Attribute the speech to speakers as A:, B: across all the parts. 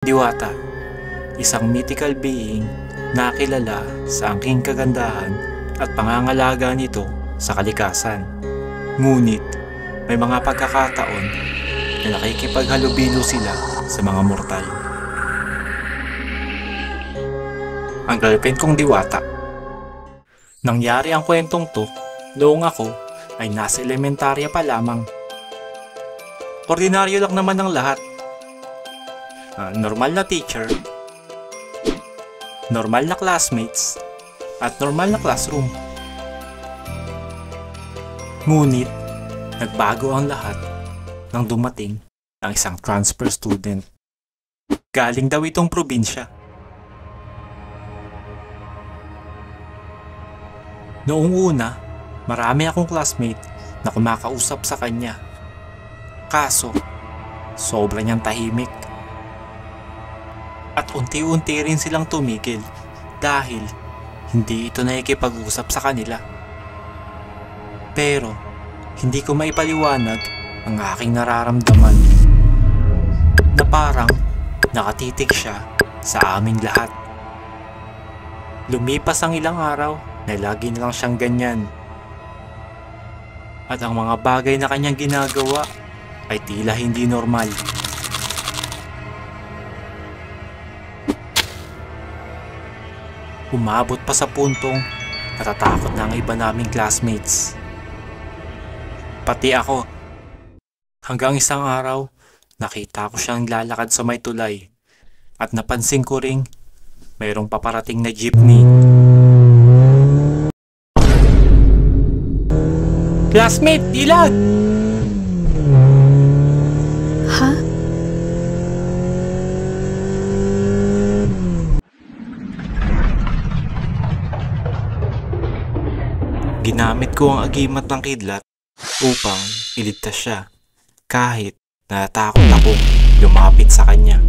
A: Diwata, isang mythical being na kilala sa angking kagandahan at pangangalaga nito sa kalikasan. Ngunit may mga pagkakataon na nakikipaghalubilo sila sa mga mortal. Ang girlfriend kong Diwata. Nangyari ang kwentong to noong ako ay nasa elementarya pa lamang. Ordinaryo lang naman ang lahat. Normal na teacher, normal na classmates, at normal na classroom. Ngunit, nagbago ang lahat nang dumating ang isang transfer student. Galing daw itong probinsya. Noong una, marami akong classmate na kumakausap sa kanya. Kaso, sobra niyang tahimik. At unti-unti rin silang tumigil dahil hindi ito nakikipag-usap sa kanila. Pero hindi ko maipaliwanag ang aking nararamdaman na parang nakatitig siya sa aming lahat. Lumipas ang ilang araw na lagi na lang siyang ganyan. At ang mga bagay na kanyang ginagawa ay tila hindi normal. Umabot pa sa puntong natatakot na ang iba naming classmates. Pati ako. Hanggang isang araw, nakita ko siyang lalakad sa may tulay at napansin ko ring mayroong paparating na jeepney. Classmate, ilag!
B: Ha?
A: Ginamit ko ang agimat ng kidlat upang iligtas siya kahit natatakot akong lumapit sa kanya.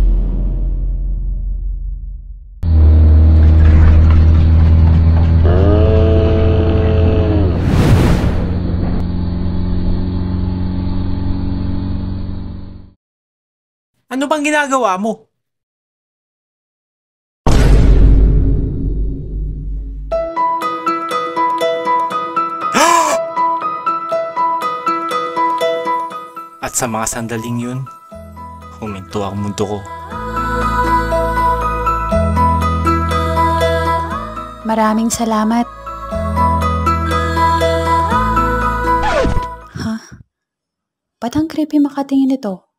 A: Ano bang ginagawa mo? At sa mga sandaling yun, huminto ang mundo ko.
B: Maraming salamat. Ha? Ba't ang creepy makatingin ito?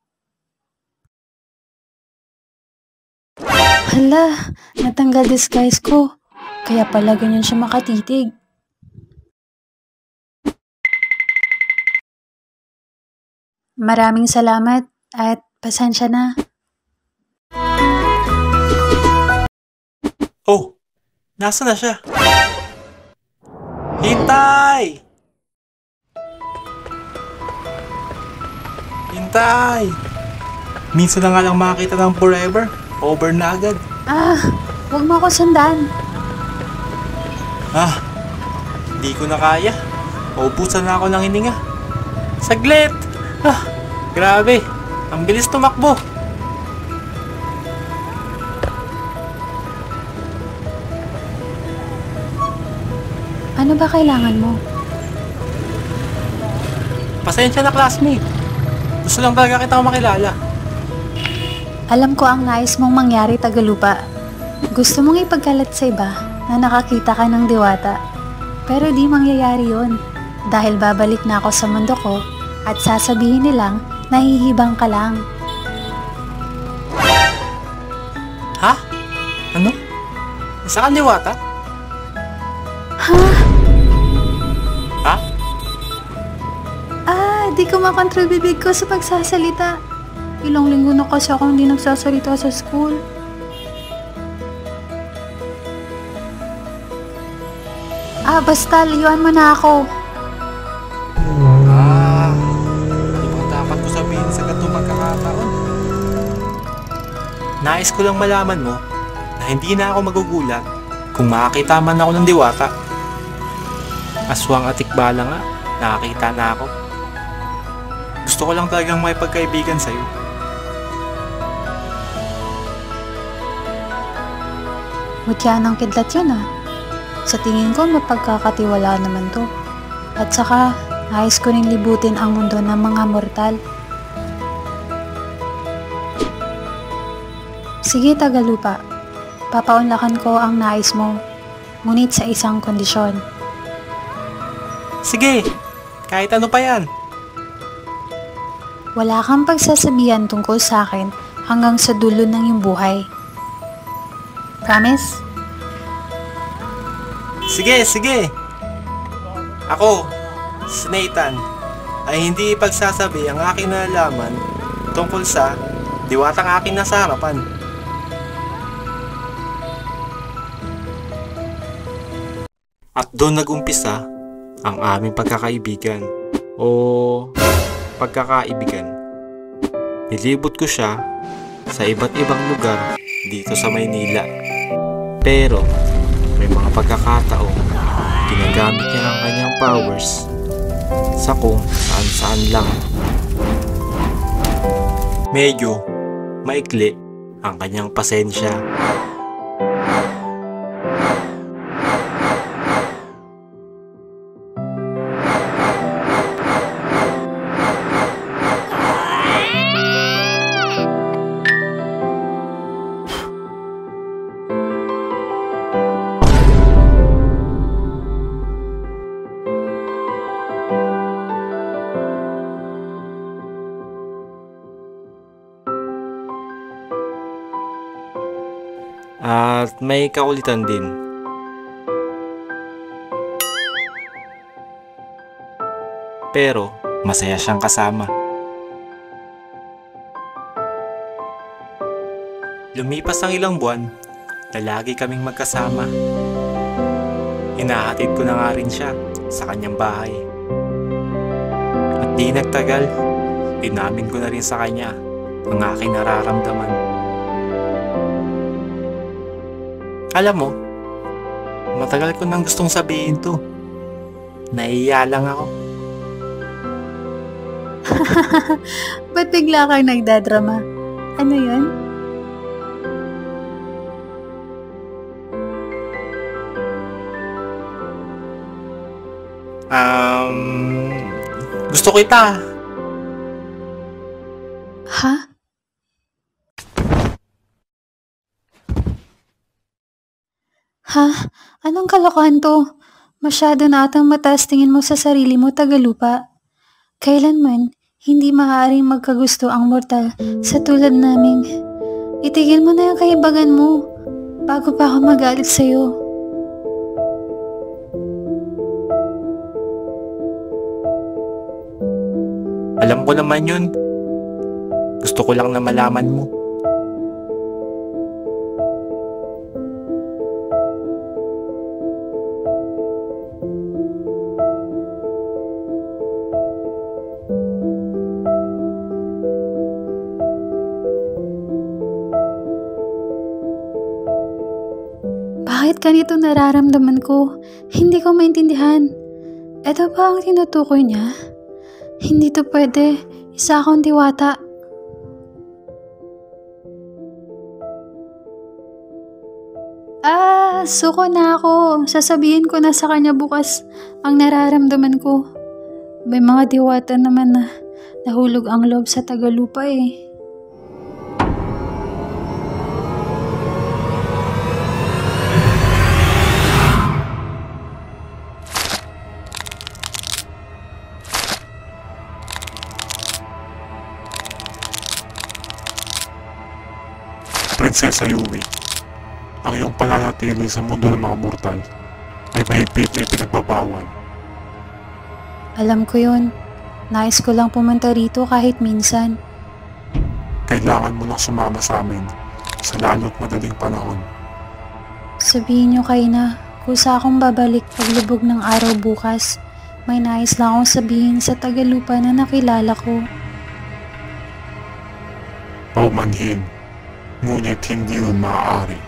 B: Hala, natanggal disguise ko. Kaya pala ganyan siya makatitig. Maraming salamat at pasensya na.
A: Oh, nasa na siya? Hintay! Hintay! Minsan na nga lang makita ng forever. Over na agad.
B: Huwag mo ako sundan.
A: Hindi ko na kaya. Maubusan na ako ng hininga. Saglit! Grabe. Ang bilis tumakbo.
B: Ano ba kailangan mo?
A: Pasensya na, classmate. Gusto lang talaga kita makilala.
B: Alam ko ang nais mong mangyari, Tagalupa. Gusto mong ipagkalat sa iba na nakakita ka ng Diwata. Pero di mangyayari yon dahil babalik na ako sa mundo ko at sasabihin nilang nahihibang ka lang.
A: Ha? Ano? Isa kang Diwata?
B: Ha?
A: Ha?
B: Di ko makontrol bibig ko sa pagsasalita. Ilang linggo na kasi ako hindi nagsasalita sa school. Basta, layuan mo na ako.
A: Ano bang dapat ko sabihin sa ganitong pagkakataon? Nais ko lang malaman mo na hindi na ako magugulat kung makakita man ako ng Diwata. Aswang at tikbala nga, nakakita na ako. Gusto ko lang talagang may pagkaibigan sa'yo.
B: Mutya ng kidlat yun ah. Sa tingin ko mapagkakatiwalaan naman to. At saka, nais ko ring libutin ang mundo ng mga mortal. Sige Tagalupa, papaunlakan ko ang nais mo, ngunit sa isang kondisyon.
A: Sige, kahit ano pa yan.
B: Wala kang pagsasabihan tungkol sa akin hanggang sa dulo ng iyong buhay. Promise?
A: Sige, sige. Ako, si Nathan, ay hindi ipagsasabi ang aking nalalaman tungkol sa diwatang aking nasa harapan. At doon nag-umpisa ang aming pagkakaibigan o pagkakaibigan. Nilibot ko siya sa iba't ibang lugar dito sa Maynila. Pero may mga pagkakataong ginagamit niya ang kanyang powers sa kung saan-saan lang. Medyo maikli ang kanyang pasensya. At may kakulitan din. Pero masaya siyang kasama. Lumipas ang ilang buwan na lagi kaming magkasama. Hinahatid ko na nga rin siya sa kanyang bahay. At di nagtagal, inamin ko na rin sa kanya ang aking nararamdaman. Alam mo, matagal ko nang gustong sabihin to. Naiiya lang ako.
B: Ba't bigla kang nagdadrama? Ano yun?
A: Gusto kita.
B: Ha? Ha? Anong kalokohan to? Masyado na atang mataas tingin mo sa sarili mo, Tagalupa. Kailanman, hindi maaaring magkagusto ang mortal sa tulad naming. Itigil mo na yung kaibagan mo bago pa ako magalit sa'yo.
A: Alam ko naman yun. Gusto ko lang na malaman mo.
B: Bakit ganito nararamdaman ko? Hindi ko maintindihan. Ito ba ang tinutukoy niya? Hindi to pwede. Isa akong diwata. Suko na ako. Sasabihin ko na sa kanya bukas ang nararamdaman ko. May mga diwata naman na nahulog ang loob sa Tagalupa eh.
C: Prinsesa Yumi, ang iyong pananatili sa mundo ng mga mortal ay mahigpit na ipinagbabawal.
B: Alam ko yun. Nais ko lang pumunta rito kahit minsan.
C: Kailangan mo lang sumama sa amin sa lalo't madaling panahon.
B: Sabihin niyo kay na, kusa akong babalik paglubog ng araw bukas. May nais lang akong sabihin sa Tagalupa na nakilala ko.
C: Paumanhin, ngunit hindi yun maaari.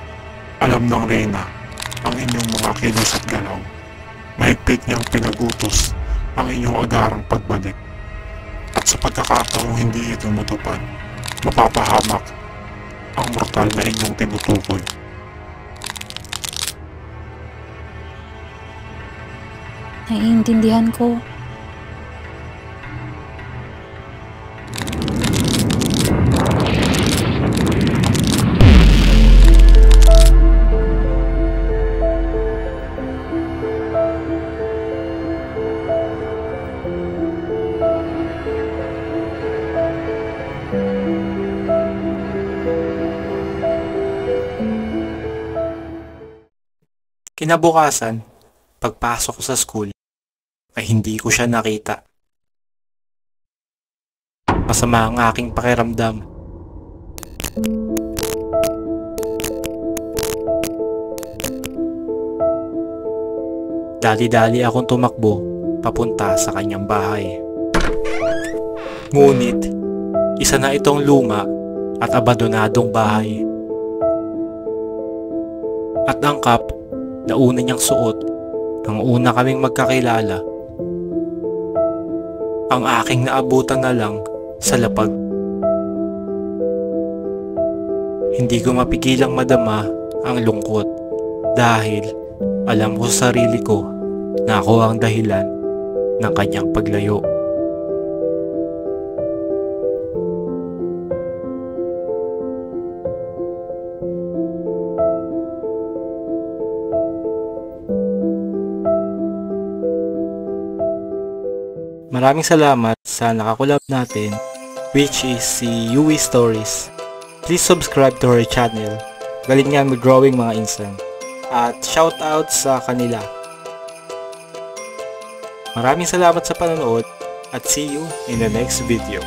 C: Alam ng Reyna ang inyong mga kilos at galaw. Mahigpit niyang pinagutos ang inyong agarang pagbalik. At sa pagkakataong hindi ito matupad, mapapahamak ang mortal na inyong tinutukoy.
B: Naiintindihan ko.
A: Kinabukasan, pagpasok ko sa school, ay hindi ko siya nakita. Masama ang aking pakiramdam. Dali-dali akong tumakbo papunta sa kanyang bahay. Ngunit, isa na itong luma at abandonadong bahay. At ang cap na una niyang suot nang una kaming magkakilala, ang aking naabutan na lang sa lapag. Hindi ko mapigilang madama ang lungkot dahil alam ko sa sarili ko na ako ang dahilan ng kanyang paglayo. Maraming salamat sa nakakulab natin, which is si Yui Stories. Please subscribe to her channel. Galing yan mag-drawing mga insan. At shoutout sa kanila. Maraming salamat sa panonood at see you in the next video.